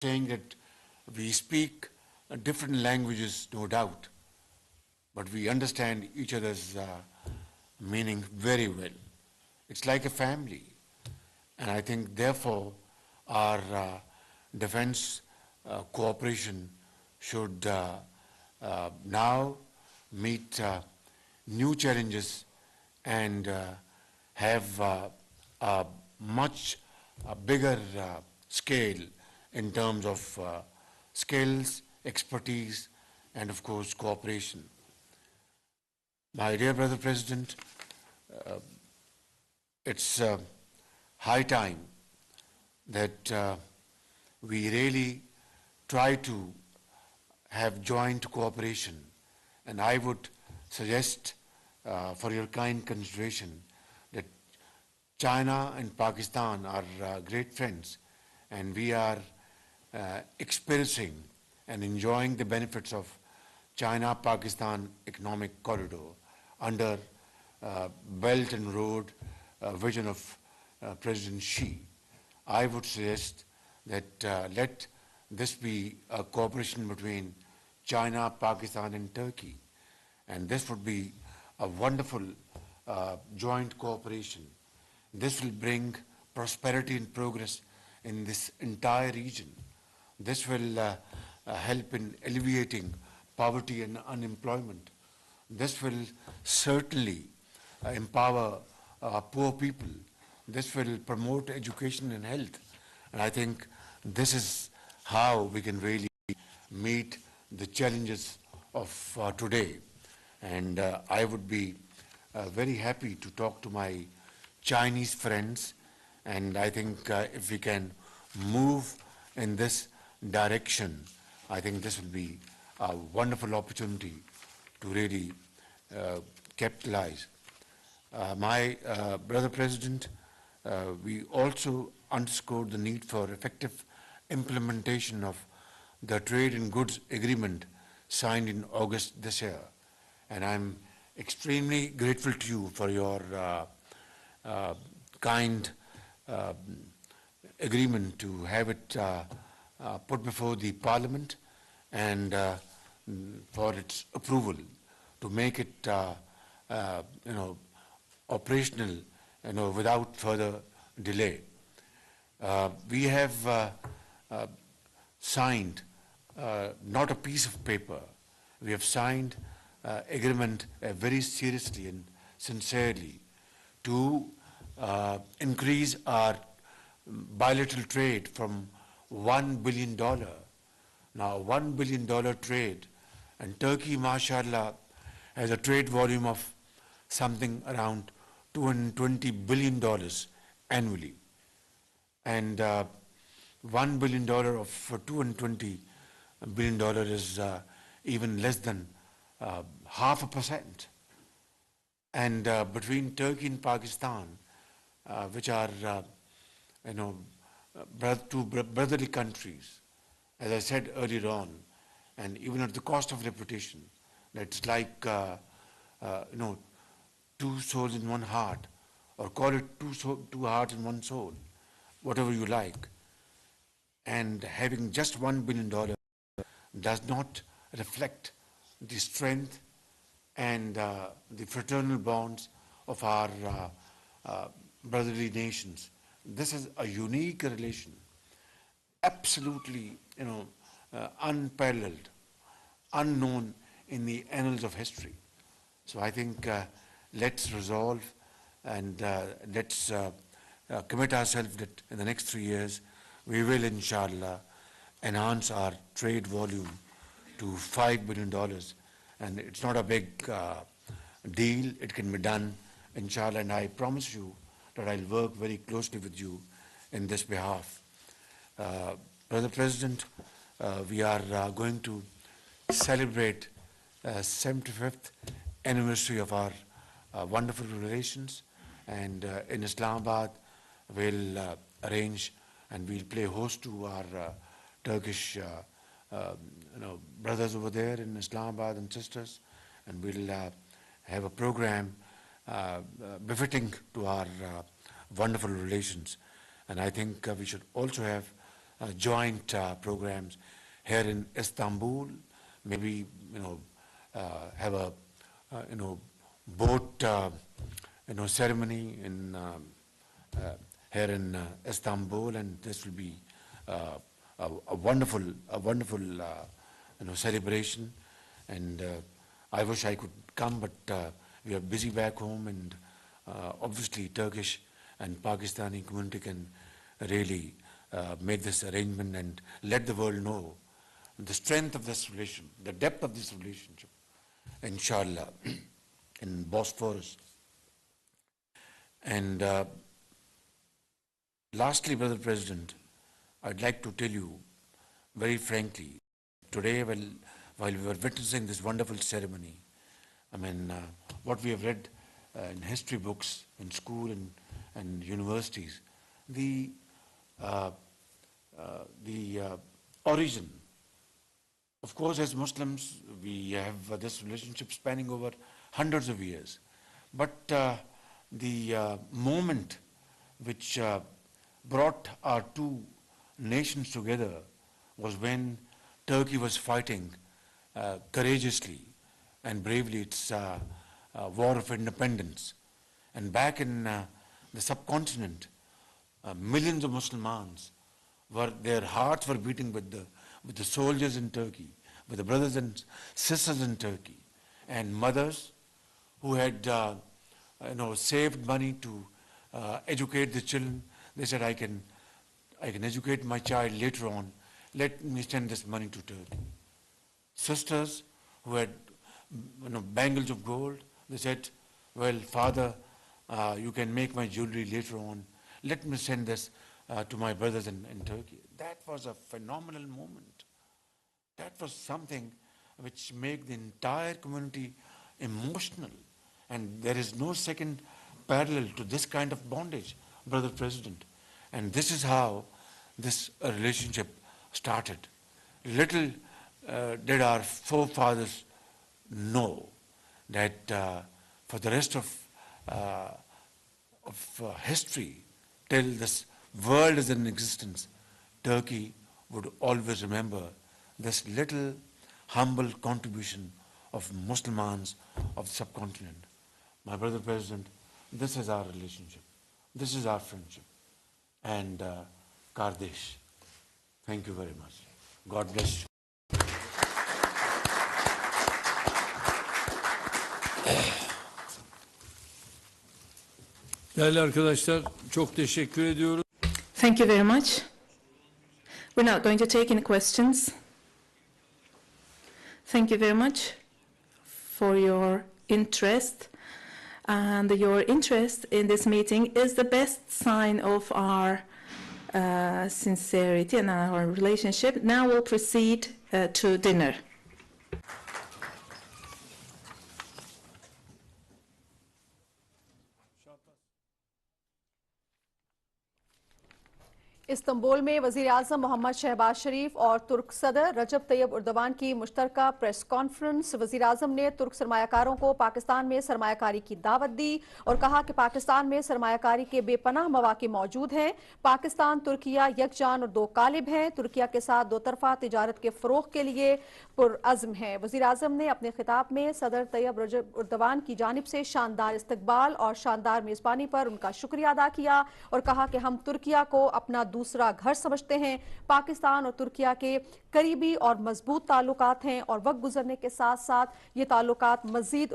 saying that we speak different languages, no doubt, but we understand each other's meaning very well. It's like a family. And I think, therefore, our defense cooperation should now meet new challenges and have a much bigger scale in terms of skills, expertise, and of course cooperation. My dear brother President, it's high time that we really try to have joint cooperation, and I would suggest for your kind consideration that China and Pakistan are great friends, and we are experiencing and enjoying the benefits of China-Pakistan economic corridor under Belt and Road vision of President Xi. I would suggest that let this be a cooperation between China, Pakistan, and Turkey. And this would be a wonderful joint cooperation. This will bring prosperity and progress in this entire region. This will help in alleviating poverty and unemployment. This will certainly empower poor people. This will promote education and health. And I think this is how we can really meet the challenges of today. And I would be very happy to talk to my Chinese friends, and I think if we can move in this direction, I think this will be a wonderful opportunity to really capitalize. My brother President, we also underscored the need for effective implementation of the trade in goods agreement signed in August this year. And I'm extremely grateful to you for your kind agreement to have it put before the Parliament and for its approval to make it operational without further delay. We have signed not a piece of paper. We have signed agreement very seriously and sincerely to increase our bilateral trade from $1 billion. Now, $1 billion trade, and Turkey, mashallah, has a trade volume of something around $220 billion annually. And $1 billion of $220 billion is even less than 0.5%. And between Turkey and Pakistan, which are two brotherly countries, as I said earlier on, and even at the cost of reputation, that's like two souls in one heart, or call it two hearts in one soul, whatever you like. And having just $1 billion does not reflect the strength and the fraternal bonds of our brotherly nations. This is a unique relation, absolutely unparalleled, unknown in the annals of history. So I think let's resolve and let's commit ourselves that in the next 3 years we will, inshallah, enhance our trade volume to $5 billion. And it's not a big deal. It can be done, inshallah, and I promise you that I'll work very closely with you in this behalf. Brother President, we are going to celebrate 75th anniversary of our wonderful relations, and in Islamabad we'll arrange and we'll play host to our Turkish brothers over there in Islamabad and sisters, and we'll have a program befitting to our wonderful relations. And I think we should also have joint programs here in Istanbul. Maybe, have a, boat, ceremony in here in Istanbul, and this will be a wonderful, celebration. And I wish I could come, but we are busy back home, and obviously Turkish and Pakistani community can really make this arrangement and let the world know the strength of this relation, the depth of this relationship, inshallah, in Bosphorus. And lastly, Brother President, I'd like to tell you very frankly, today while we were witnessing this wonderful ceremony, what we have read in history books, in school and universities, the origin. Of course, as Muslims, we have this relationship spanning over hundreds of years. But the moment which brought our two nations together was when Turkey was fighting courageously and bravely its war of independence. And back in the subcontinent, millions of Muslims their hearts were beating with the soldiers in Turkey, with the brothers and sisters in Turkey, and mothers who had saved money to educate the children. They said, I can educate my child later on. Let me send this money to Turkey. Sisters who had bangles of gold, they said, well, Father, you can make my jewelry later on. Let me send this to my brothers in Turkey. That was a phenomenal moment. That was something which made the entire community emotional. And there is no second parallel to this kind of bondage, Brother President. And this is how this relationship started. Little did our forefathers know that for the rest of history, till this world is in existence, Turkey would always remember this little humble contribution of Muslims of the subcontinent. My Brother President, this is our relationship. This is our friendship. And Kardesh, thank you very much. God bless you. Değerli arkadaşlar, çok teşekkür ediyoruz. Thank you very much. We're not going to take any questions. Thank you very much for your interest. And your interest in this meeting is the best sign of our sincerity and our relationship. Now we'll proceed to dinner. Istanbul में वज़ीर-ए-आज़म मोहम्मद शहबाज शरीफ और तुर्क सदर रजब Tayyip Erdogan की मुश्तरका press conference. वज़ीर-ए-आज़म ने तुर्क सरमायाकारों को पाकिस्तान में सरमायाकारी की दावत दी और कहा कि पाकिस्तान में सरमायाकारी के बेपनाह मौके मौजूद हैं। पाकिस्तान तुर्किया यकजान और दो कालिब हैं। तुर्किया के साथ दो तरफा तिजारत के फ़रोग़ के लिए पुरअज़्म है। वज़ीर-ए-आज़म ने अपने खिताब में सदर तैयब रजब एर्दोगान की जानिब से शानदार इस्तकबाल और शानदार मेज़बानी पर उनका शुक्रिया अदा किया और कहा कि हम तुर्किया को अपना दूसरा घर समझते हैं। पाकिस्तान और तुर्किया के करीबी और मजबूत ताल्लुकात हैं और वक्त गुजरने के साथ साथ ये ताल्लुकात मजीद